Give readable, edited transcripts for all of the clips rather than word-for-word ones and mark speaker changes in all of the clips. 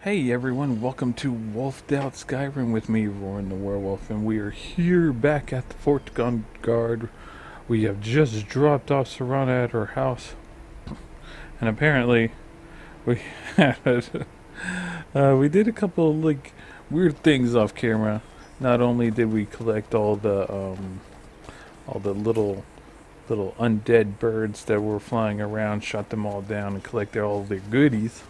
Speaker 1: Hey everyone, welcome to Wolfed Out Skyrim with me, Roarin the Werewolf, and we are here back at the Fort Dawnguard. We have just dropped off Serana at her house, and apparently we had we did a couple of weird things off camera. Not only did we collect all the little undead birds that were flying around, shot them all down, and collected all their goodies.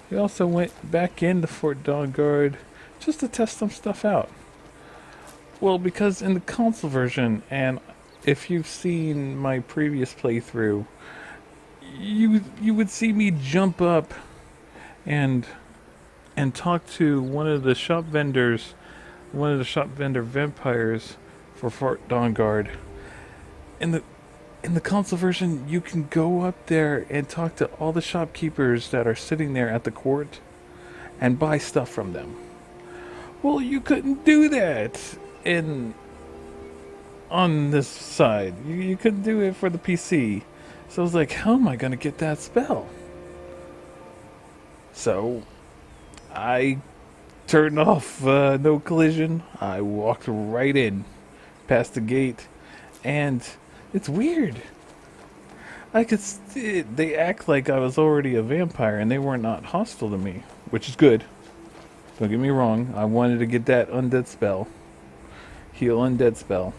Speaker 1: We also went back into Fort Dawnguard just to test some stuff out. Well, because in the console version, and if you've seen my previous playthrough, you would see me jump up and talk to one of the shop vendors, one of the shop vendor vampires for Fort Dawnguard. In the console version, you can go up there and talk to all the shopkeepers that are sitting there at the court and buy stuff from them. Well, you couldn't do that on this side. You couldn't do it for the PC. So I was like, how am I going to get that spell? So I turned off no collision. I walked right in past the gate, and it's weird. They act like I was already a vampire and they were not hostile to me, which is good. Don't get me wrong, I wanted to get that undead spell. Heal undead spell.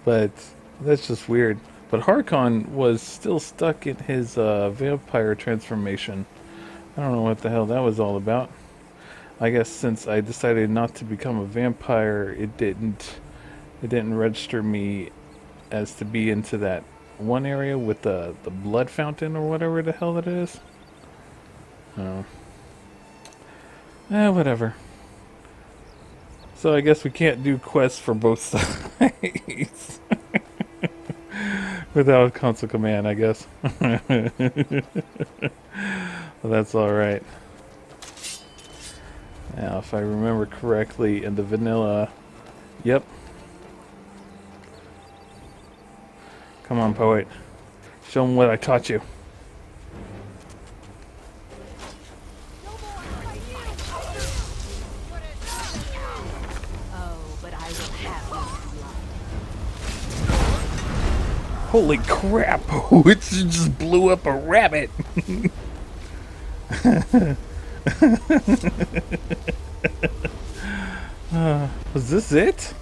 Speaker 1: But that's just weird. But Harkon was still stuck in his vampire transformation. I don't know what the hell that was all about. I guess since I decided not to become a vampire, it didn't register me as to be into that one area with the blood fountain or whatever the hell that is. Oh. Whatever. So I guess we can't do quests for both sides. Without console command, I guess. Well, that's alright. Now, if I remember correctly, in the vanilla... Yep. Come on, poet. Show them what I taught you. Holy crap! It just blew up a rabbit! Was this it?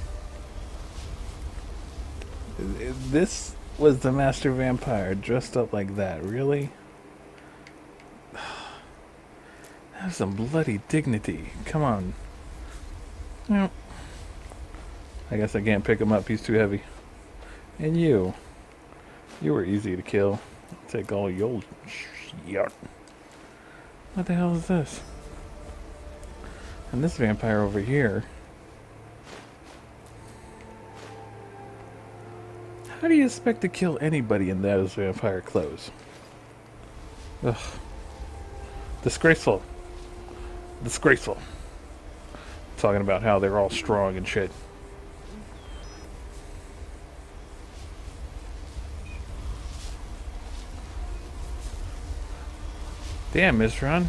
Speaker 1: This was the Master Vampire dressed up like that, really? Have some bloody dignity. Come on. Well, I guess I can't pick him up, he's too heavy. And you were easy to kill. I'll take all your shit. What the hell is this? And this vampire over here. How do you expect to kill anybody in those vampire clothes? Ugh. Disgraceful. Disgraceful. Talking about how they're all strong and shit. Damn, Miss Ron.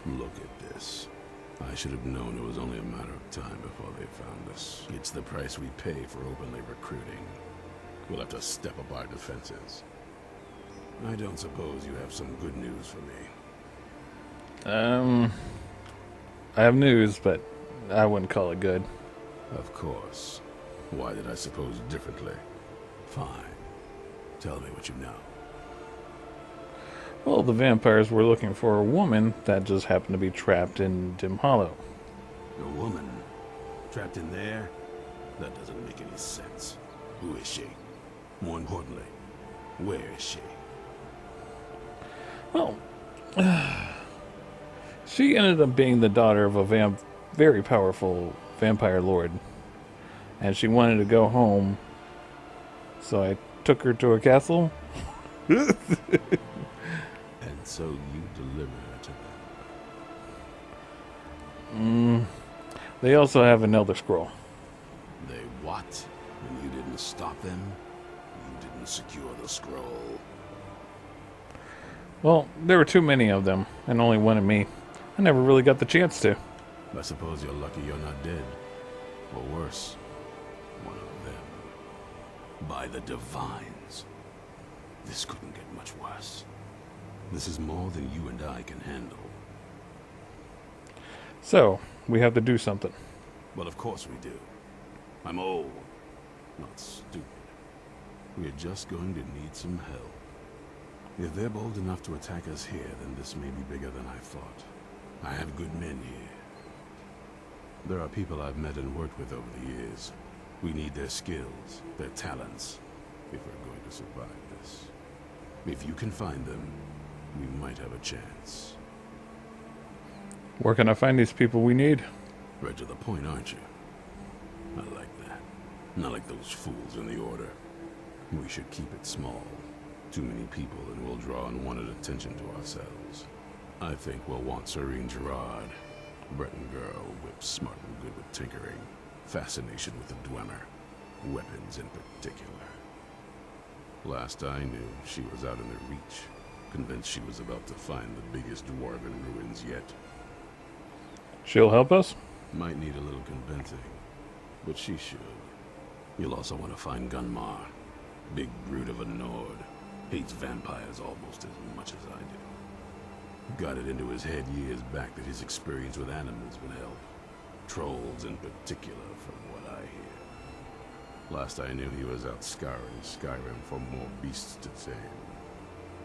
Speaker 2: Look at this. I should have known it was only a matter of time before they found us. It's the price we pay for openly recruiting. We'll have to step up our defenses. I don't suppose you have some good news for me.
Speaker 1: I have news, but I wouldn't call it good.
Speaker 2: Of course. Why did I suppose differently? Fine. Tell me what you know.
Speaker 1: Well, the vampires were looking for a woman that just happened to be trapped in Dim Hollow.
Speaker 2: A woman? Trapped in there? That doesn't make any sense. Who is she? More importantly, where is she?
Speaker 1: Well, she ended up being the daughter of a very powerful vampire lord. And she wanted to go home, so I took her to a castle.
Speaker 2: And so you delivered her to them.
Speaker 1: They also have an Elder Scroll.
Speaker 2: They what? And you didn't stop them? You didn't secure the scroll?
Speaker 1: Well, there were too many of them, and only one of me. I never really got the chance to.
Speaker 2: I suppose you're lucky you're not dead. Or worse, one of them. By the Divines. This couldn't get much worse. This is more than you and I can handle.
Speaker 1: So, we have to do something.
Speaker 2: Well, of course we do. I'm old, not stupid. We are just going to need some help. If they're bold enough to attack us here, then this may be bigger than I thought. I have good men here. There are people I've met and worked with over the years. We need their skills, their talents, if we're going to survive this. If you can find them, we might have a chance.
Speaker 1: Where can I find these people we need?
Speaker 2: Right to the point, aren't you? I like that. Not like those fools in the Order. We should keep it small. Too many people and we'll draw unwanted attention to ourselves. I think we'll want Serene Gerard. Breton girl, whip smart and good with tinkering. Fascination with the Dwemer. Weapons in particular. Last I knew, she was out in the Reach. Convinced she was about to find the biggest dwarven ruins yet.
Speaker 1: She'll help us?
Speaker 2: Might need a little convincing, but she should. You'll also want to find Gunmar. Big brute of a Nord. Hates vampires almost as much as I do. Got it into his head years back that his experience with animals would help. Trolls in particular, from what I hear. Last I knew he was out scouring Skyrim for more beasts to tame.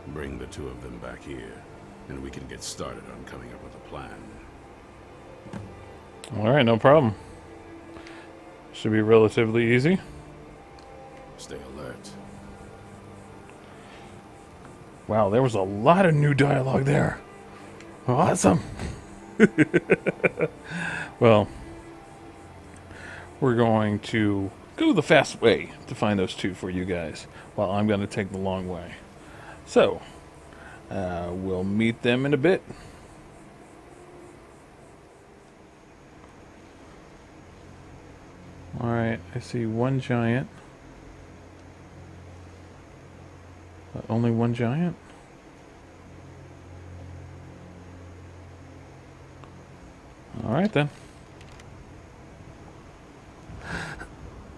Speaker 2: Bring the two of them back here, and we can get started on coming up with a plan.
Speaker 1: Alright, no problem. Should be relatively easy.
Speaker 2: Stay alert.
Speaker 1: Wow, there was a lot of new dialogue there. Awesome. Well, we're going to go the fast way to find those two for you guys, while I'm going to take the long way. So, we'll meet them in a bit. Alright, I see one giant. Only one giant? Alright then.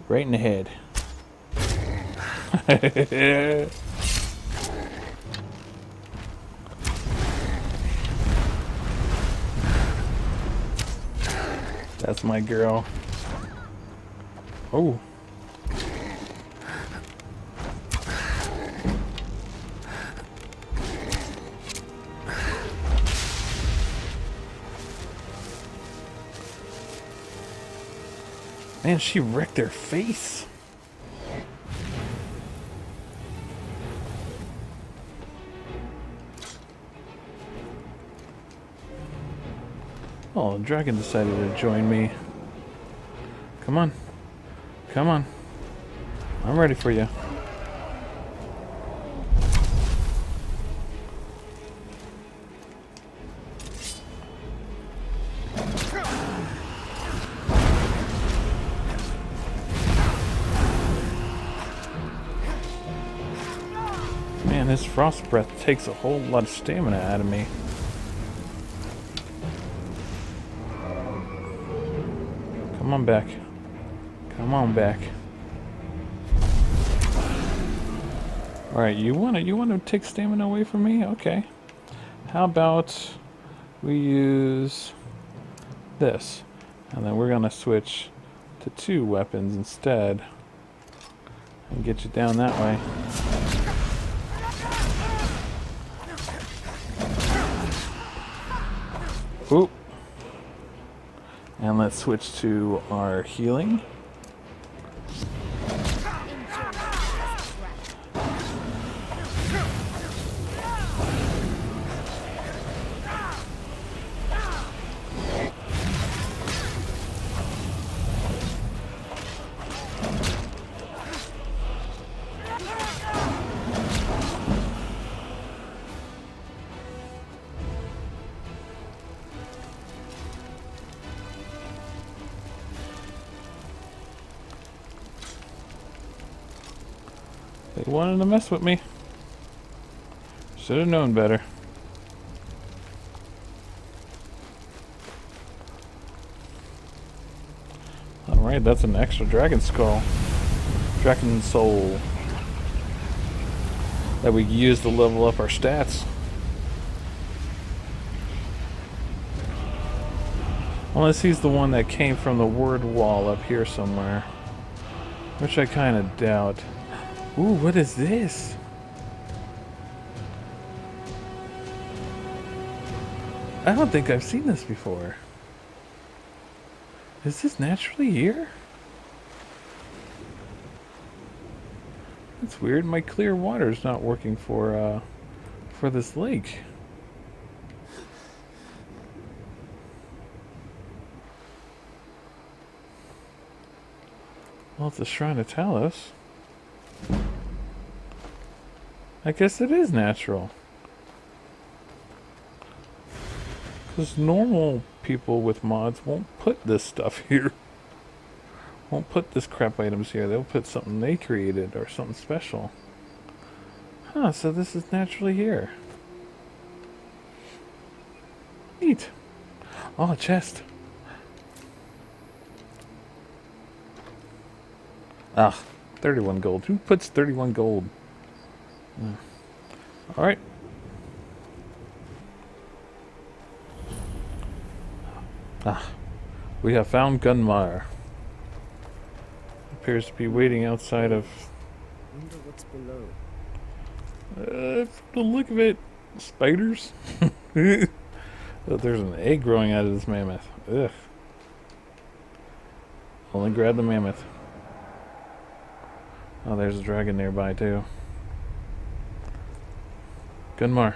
Speaker 1: Right in the head. That's my girl. Oh. Man, she wrecked their face. Oh, the dragon decided to join me. Come on. Come on. I'm ready for you. Man, this frost breath takes a whole lot of stamina out of me. Come on back. Come on back. Alright, you wanna take stamina away from me? Okay. How about we use this? And then we're gonna switch to 2 weapons instead. And get you down that way. Oop. And let's switch to our healing. They wanted to mess with me. Should have known better. Alright, that's an extra dragon skull. Dragon soul. That we use to level up our stats. Unless he's the one that came from the word wall up here somewhere. Which I kind of doubt. Ooh, what is this? I don't think I've seen this before. Is this naturally here? That's weird. My clear water's not working for this lake. Well, it's a Shrine of Talos. I guess it is natural. Because normal people with mods won't put this stuff here. Won't put this crap items here. They'll put something they created or something special. Huh, so this is naturally here. Neat. Oh, a chest. Ah, 31 gold. Who puts 31 gold? Alright. Ah, we have found Gunmire. Appears to be waiting outside of...
Speaker 3: Wonder what's below.
Speaker 1: From the look of it, spiders. Oh, there's an egg growing out of this mammoth. Ugh. Only grab the mammoth. Oh, there's a dragon nearby too. Gunmar.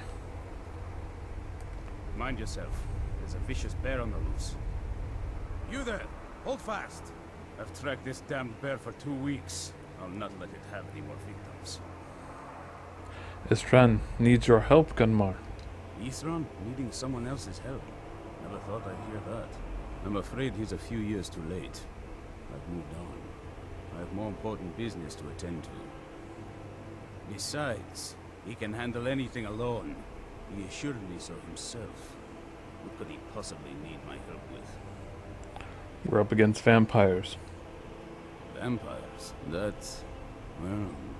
Speaker 4: Mind yourself. There's a vicious bear on the loose. You there! Hold fast! I've tracked this damned bear for 2 weeks. I'll not let it have any more victims.
Speaker 1: Istran needs your help, Gunmar.
Speaker 4: Isran needing someone else's help? Never thought I'd hear that. I'm afraid he's a few years too late. I've moved on. I have more important business to attend to. Besides, he can handle anything alone. He assured me so himself. What could he possibly need my help with?
Speaker 1: We're up against vampires.
Speaker 4: Vampires? Well,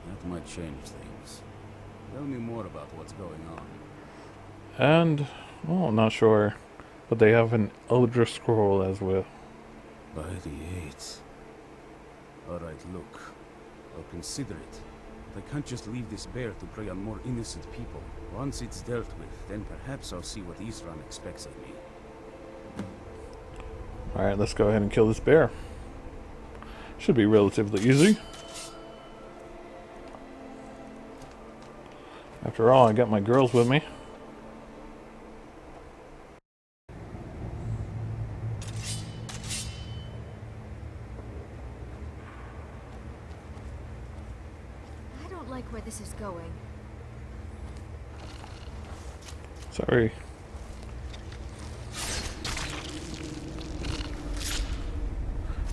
Speaker 4: that might change things. Tell me more about what's going on.
Speaker 1: And, well, not sure. But they have an Elder Scroll as well.
Speaker 4: By the 8th. Alright, look. I'll consider it. But I can't just leave this bear to prey on more innocent people. Once it's dealt with, then perhaps I'll see what Isran expects of me.
Speaker 1: Alright, let's go ahead and kill this bear. Should be relatively easy. After all, I got my girls with me.
Speaker 5: I don't like where this is going.
Speaker 1: Sorry.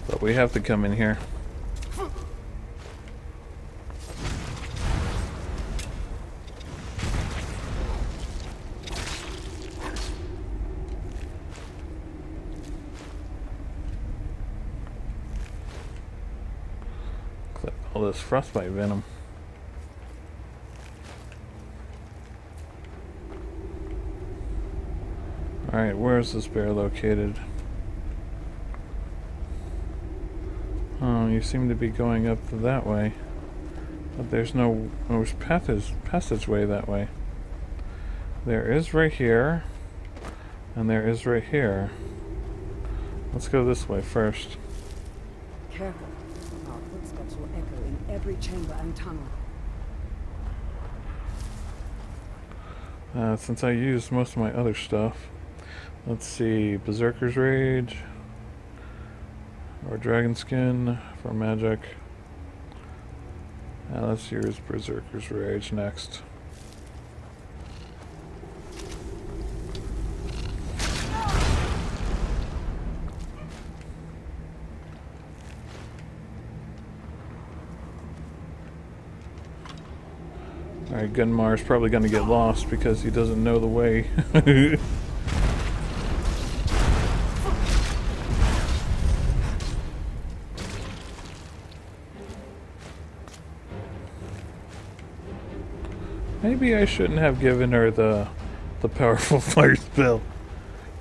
Speaker 1: But we have to come in here. Collect all this frostbite venom. Alright, where is this bear located? Oh, you seem to be going up that way. But there's no passageway that way. There is right here. And there is right here. Let's go this way first.
Speaker 3: Careful. Our footsteps will echo in every chamber and tunnel.
Speaker 1: Since I used most of my other stuff. Let's see, Berserker's Rage. Or Dragon Skin for magic. And let's use Berserker's Rage next. Alright, Gunmar's probably going to get lost because he doesn't know the way. Maybe I shouldn't have given her the powerful fire spell.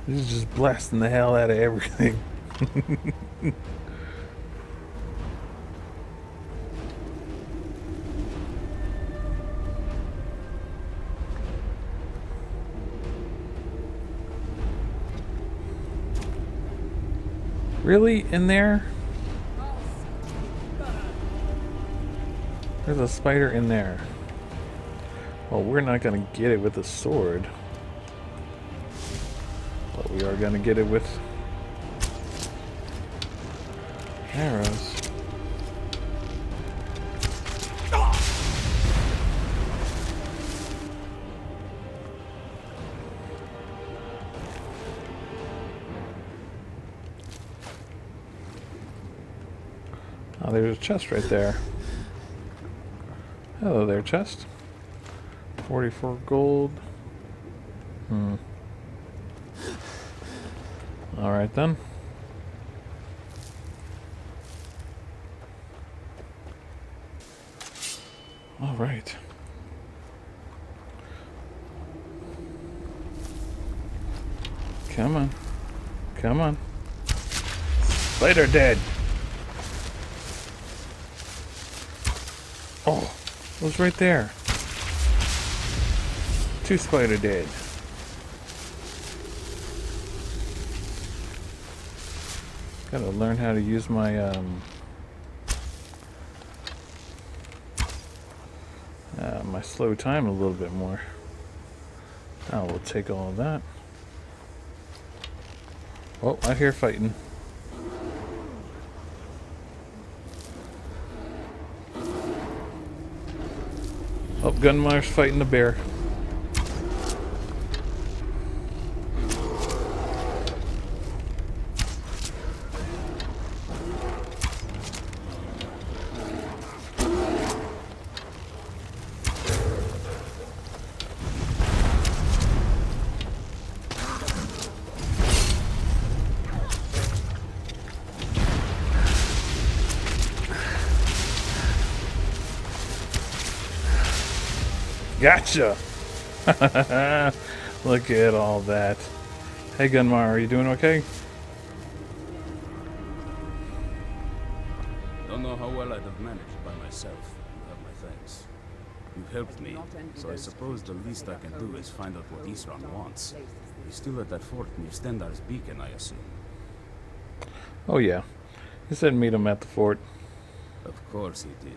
Speaker 1: She's just blasting the hell out of everything. Really? In there? There's a spider in there. Well, we're not going to get it with a sword. But we are going to get it with arrows. Oh, there's a chest right there. Hello there, chest. 44 gold. Alright then. Alright. Come on. Come on. Spider dead. Oh, it was right there. 2 spider dead. Gotta learn how to use my my slow time a little bit more. Now we'll take all of that. Oh, I hear fighting. Oh, Gunmar's fighting the bear. Gotcha! Look at all that. Hey Gunmar, are you doing okay?
Speaker 4: Don't know how well I'd have managed by myself. You have my thanks. You've helped me, so I suppose the least I can do is find out what Isran wants. He's still at that fort near Stendar's beacon, I assume.
Speaker 1: Oh yeah. He said meet him at the fort.
Speaker 4: Of course he did.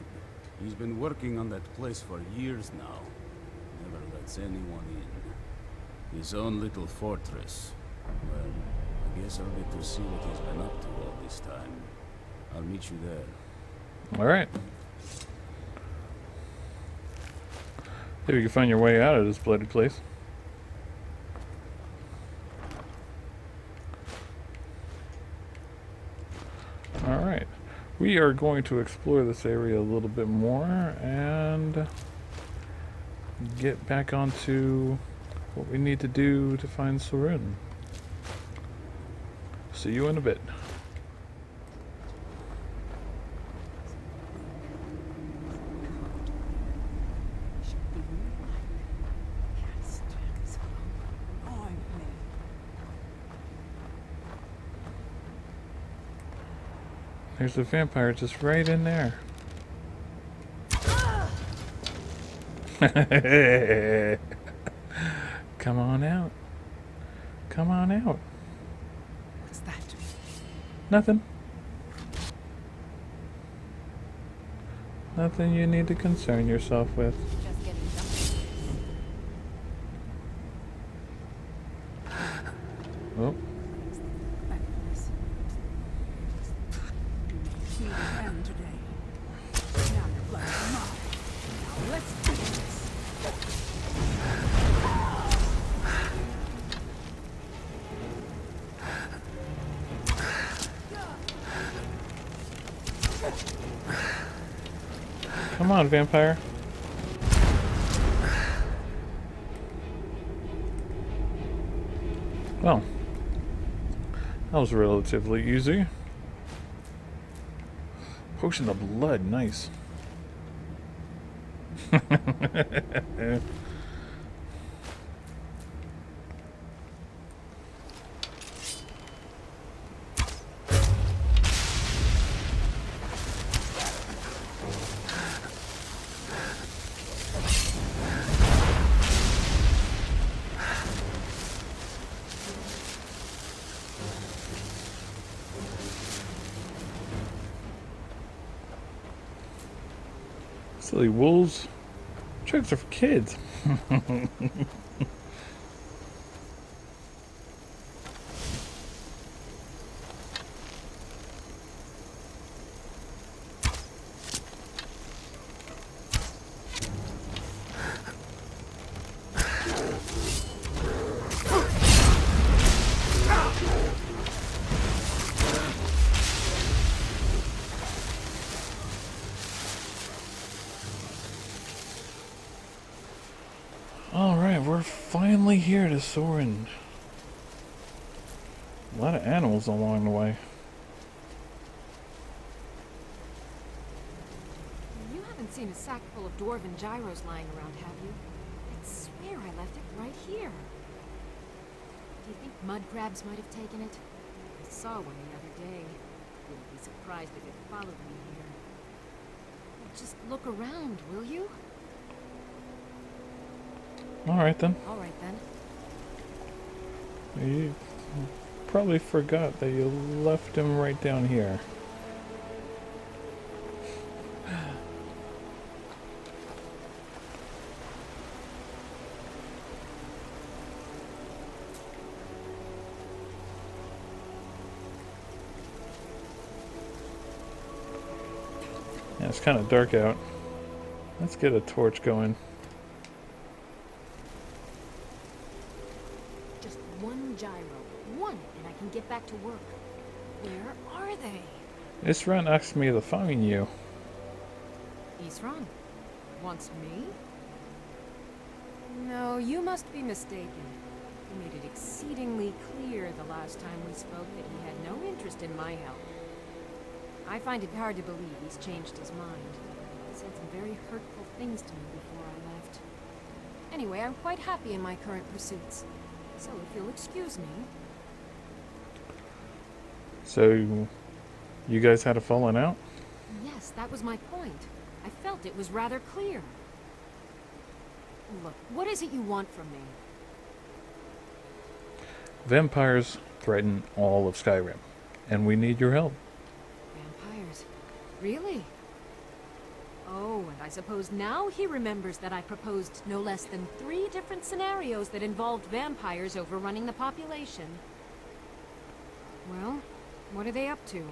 Speaker 4: He's been working on that place for years now. Never lets anyone in. His own little fortress. Well, I guess I'll get to see what he's been up to all this time. I'll meet you there.
Speaker 1: Alright. Maybe you can find your way out of this bloody place. Alright. We are going to explore this area a little bit more and get back onto what we need to do to find Sorin. See you in a bit. There's a vampire just right in there. Come on out. Come on out.
Speaker 3: What's that?
Speaker 1: Nothing. Nothing you need to concern yourself with.
Speaker 5: Just getting done.
Speaker 1: Oh. Come on, vampire. Well, that was relatively easy. Potion of blood, nice. Silly wolves. Tricks are for kids. Alright, we're finally here to Soren. A lot of animals along the way.
Speaker 6: You haven't seen a sack full of dwarven gyros lying around, have you? I swear I left it right here. Do you think mud crabs might have taken it? I saw one the other day. Wouldn't be surprised if it followed me here. Just look around, will you?
Speaker 1: Alright then.
Speaker 6: Alright then.
Speaker 1: You probably forgot that you left him right down here. Yeah, it's kind of dark out. Let's get a torch going.
Speaker 6: Just one gyro. One, and I can get back to work. Where are they?
Speaker 1: Isran asked me to find you.
Speaker 6: Isran? Wants me? No, you must be mistaken. He made it exceedingly clear the last time we spoke that he had no interest in my help. I find it hard to believe he's changed his mind. He said some very hurtful things to me before I left. Anyway, I'm quite happy in my current pursuits. So if you'll excuse me...
Speaker 1: So, you guys had a falling out?
Speaker 6: Yes, that was my point. I felt it was rather clear. Look, what is it you want from me?
Speaker 1: Vampires threaten all of Skyrim, and we need your help.
Speaker 6: Vampires? Really? Oh, and I suppose now he remembers that I proposed no less than 3 different scenarios that involved vampires overrunning the population. Well, what are they up to?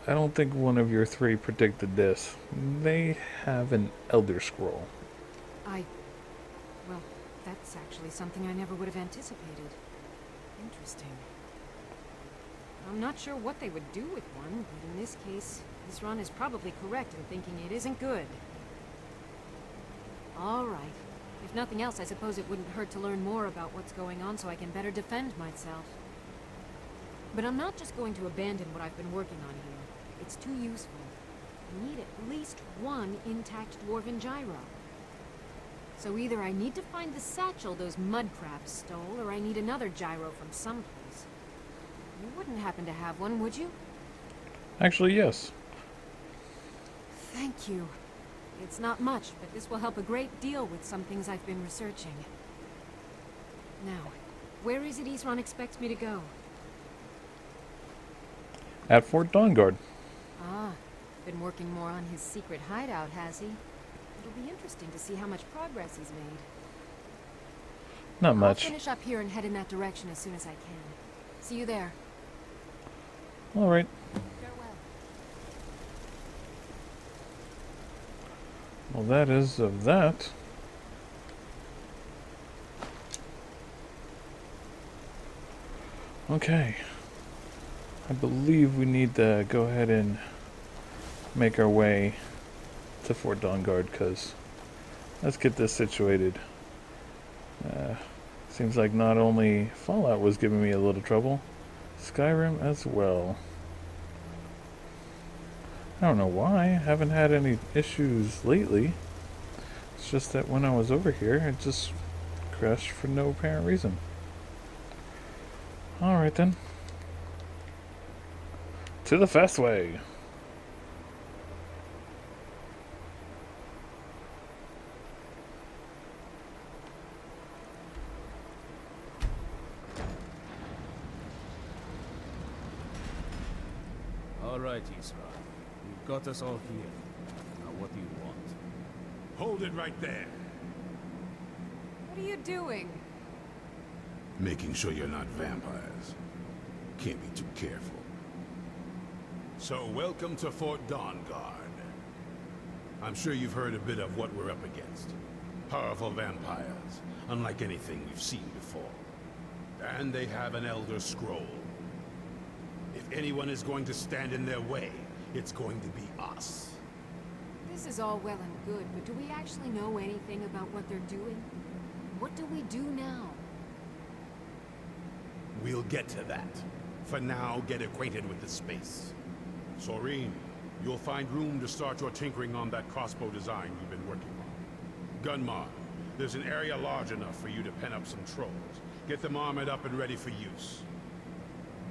Speaker 1: I don't think one of your 3 predicted this. They have an Elder Scroll.
Speaker 6: Well, that's actually something I never would have anticipated. Interesting. I'm not sure what they would do with one, but in this case, Isran is probably correct in thinking it isn't good. All right. If nothing else, I suppose it wouldn't hurt to learn more about what's going on so I can better defend myself. But I'm not just going to abandon what I've been working on here. It's too useful. I need at least 1 intact dwarven gyro. So either I need to find the satchel those mud crabs stole, or I need another gyro from someplace. You wouldn't happen to have one, would you?
Speaker 1: Actually, yes.
Speaker 6: Thank you. It's not much, but this will help a great deal with some things I've been researching. Now, where is it Isran expects me to go?
Speaker 1: At Fort Dawnguard.
Speaker 6: Ah, been working more on his secret hideout, has he? It'll be interesting to see how much progress he's made.
Speaker 1: Not much.
Speaker 6: I'll finish up here and head in that direction as soon as I can. See you there.
Speaker 1: Alright.
Speaker 6: Farewell.
Speaker 1: Well, that is of that. Okay. I believe we need to go ahead and make our way to Fort Dawnguard, because let's get this situated. Seems like not only Fallout was giving me a little trouble, Skyrim as well. I don't know why. I haven't had any issues lately. It's just that when I was over here, it just crashed for no apparent reason. Alright then. To the fast way.
Speaker 4: All right, Isra. You've got us all here. Now what do you want?
Speaker 2: Hold it right there.
Speaker 6: What are you doing?
Speaker 2: Making sure you're not vampires. Can't be too careful. So, welcome to Fort Dawnguard. I'm sure you've heard a bit of what we're up against. Powerful vampires, unlike anything we've seen before. And they have an Elder Scroll. If anyone is going to stand in their way, it's going to be us.
Speaker 6: This is all well and good, but do we actually know anything about what they're doing? What do we do now?
Speaker 2: We'll get to that. For now, get acquainted with the space. Sorin, you'll find room to start your tinkering on that crossbow design you've been working on. Gunmar, there's an area large enough for you to pen up some trolls. Get them armored up and ready for use.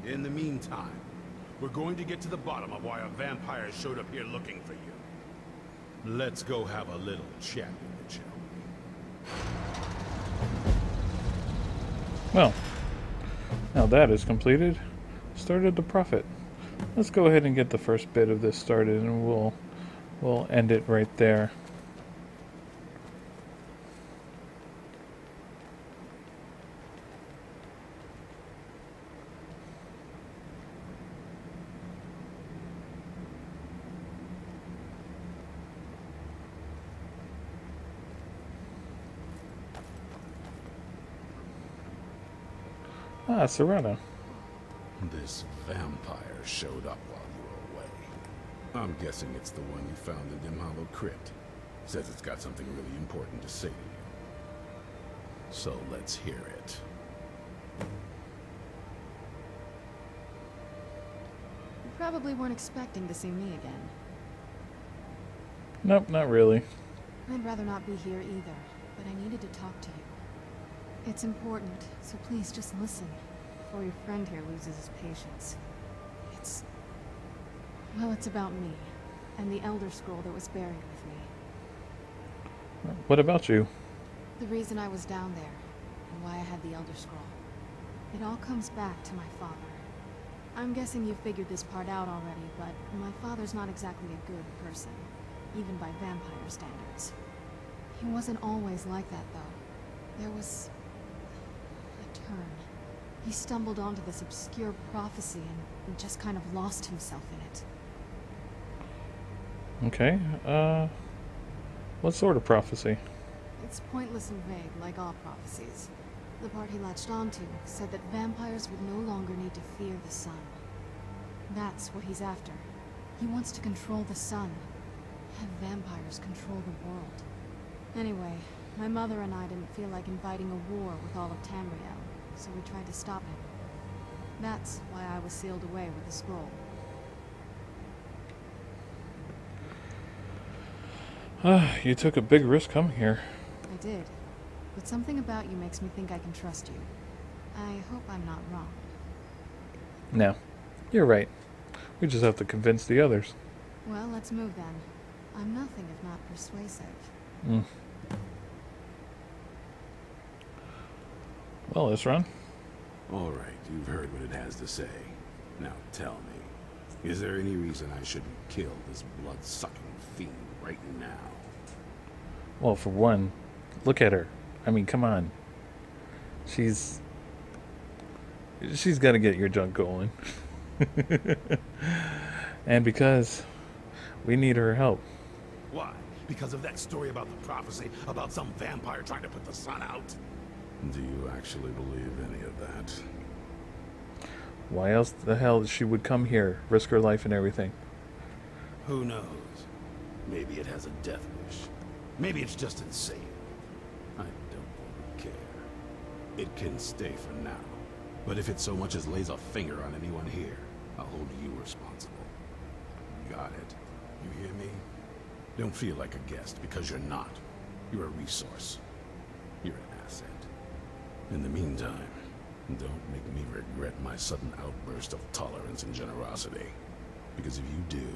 Speaker 2: In the meantime, we're going to get to the bottom of why a vampire showed up here looking for you. Let's go have a little chat with it, shall we?
Speaker 1: Well, now that is completed, started the profit. Let's go ahead and get the first bit of this started, and we'll end it right there. Ah, Serana.
Speaker 2: This vampire showed up while you were away. I'm guessing it's the one you found in Dim Hollow Crypt. Says it's got something really important to say to you. So let's hear it.
Speaker 7: You probably weren't expecting to see me again.
Speaker 1: Nope, not really.
Speaker 7: I'd rather not be here either, but I needed to talk to you. It's important, so please just listen, before your friend here loses his patience. Well, it's about me, and the Elder Scroll that was buried with me.
Speaker 1: What about you?
Speaker 7: The reason I was down there, and why I had the Elder Scroll. It all comes back to my father. I'm guessing you figured this part out already, but my father's not exactly a good person, even by vampire standards. He wasn't always like that, though. There was a turn. He stumbled onto this obscure prophecy and just kind of lost himself in it.
Speaker 1: Okay, what sort of prophecy?
Speaker 7: It's pointless and vague, like all prophecies. The part he latched onto said that vampires would no longer need to fear the sun. That's what he's after. He wants to control the sun. Have vampires control the world. Anyway, my mother and I didn't feel like inviting a war with all of Tamriel, so we tried to stop him. That's why I was sealed away with the scroll.
Speaker 1: You took a big risk coming here.
Speaker 7: I did. But something about you makes me think I can trust you. I hope I'm not wrong.
Speaker 1: No, you're right. We just have to convince the others.
Speaker 7: Well, let's move then. I'm nothing if not persuasive.
Speaker 1: Well, let's run.
Speaker 2: All right, you've heard what it has to say. Now tell me, is there any reason I shouldn't kill this blood-sucking fiend right now?
Speaker 1: Well, for one, look at her. I mean, come on. She's got to get your junk going. And because we need her help.
Speaker 2: Why? Because of that story about the prophecy about some vampire trying to put the sun out? Do you actually believe any of that?
Speaker 1: Why else the hell she would come here, risk her life and everything?
Speaker 2: Who knows? Maybe it has a death wish. Maybe it's just insane. I don't really care. It can stay for now. But if it so much as lays a finger on anyone here, I'll hold you responsible. Got it? You hear me? Don't feel like a guest, because you're not. You're a resource. You're an asset. In the meantime, don't make me regret my sudden outburst of tolerance and generosity. Because if you do,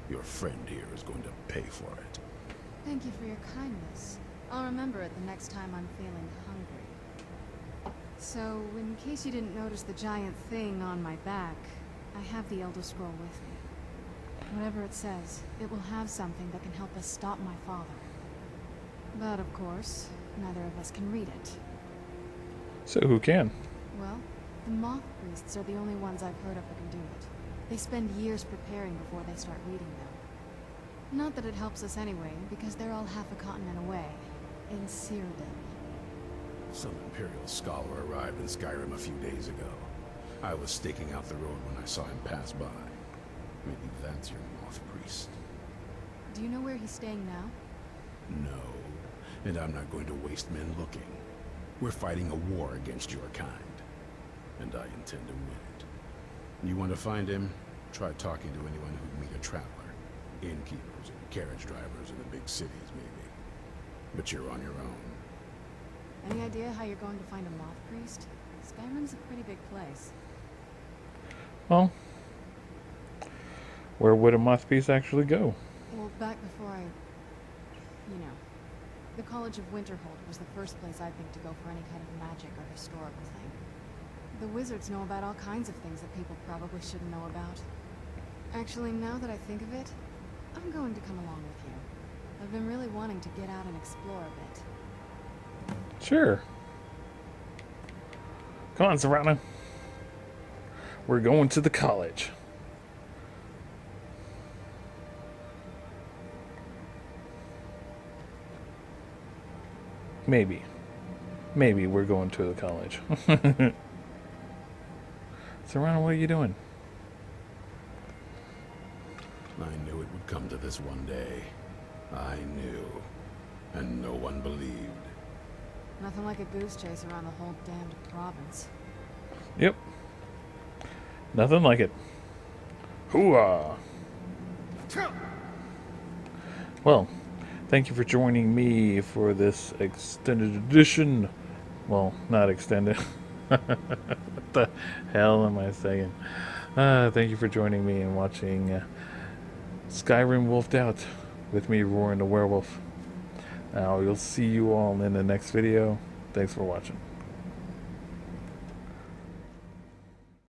Speaker 2: your friend here is going to pay for it.
Speaker 7: Thank you for your kindness. I'll remember it the next time I'm feeling hungry. So, in case you didn't notice the giant thing on my back, I have the Elder Scroll with me. Whatever it says, it will have something that can help us stop my father. But of course, neither of us can read it.
Speaker 1: So who can?
Speaker 7: Well, the moth priests are the only ones I've heard of who can do it. They spend years preparing before they start reading them. Not that it helps us anyway, because they're all half a continent away, in Cyrodiil.
Speaker 2: Some Imperial scholar arrived in Skyrim a few days ago. I was staking out the road when I saw him pass by. Maybe that's your moth priest.
Speaker 7: Do you know where he's staying now?
Speaker 2: No, and I'm not going to waste men looking. We're fighting a war against your kind, and I intend to win it. You want to find him? Try talking to anyone who'd meet a traveler. Innkeepers and carriage drivers in the big cities, maybe. But you're on your own.
Speaker 7: Any idea how you're going to find a moth priest? Skyrim's a pretty big place.
Speaker 1: Well, where would a moth priest actually go?
Speaker 7: Well, back before the College of Winterhold was the first place I'd think to go for any kind of magic or historical thing. The wizards know about all kinds of things that people probably shouldn't know about. Actually, now that I think of it, I'm going to come along with you. I've been really wanting to get out and explore a bit.
Speaker 1: Sure. Come on, Serana. We're going to the college. Maybe. Maybe we're going to the college. Serana, what are you doing?
Speaker 2: I knew it would come to this one day. I knew. And no one believed.
Speaker 7: Nothing like a goose chase around the whole damned province.
Speaker 1: Yep. Nothing like it. Hooah! Well, thank you for joining me for this extended edition. Well, not extended. What the hell am I saying? Thank you for joining me and watching Skyrim Wolfed Out with me, Roarin the Werewolf. Now, we'll see you all in the next video. Thanks for watching.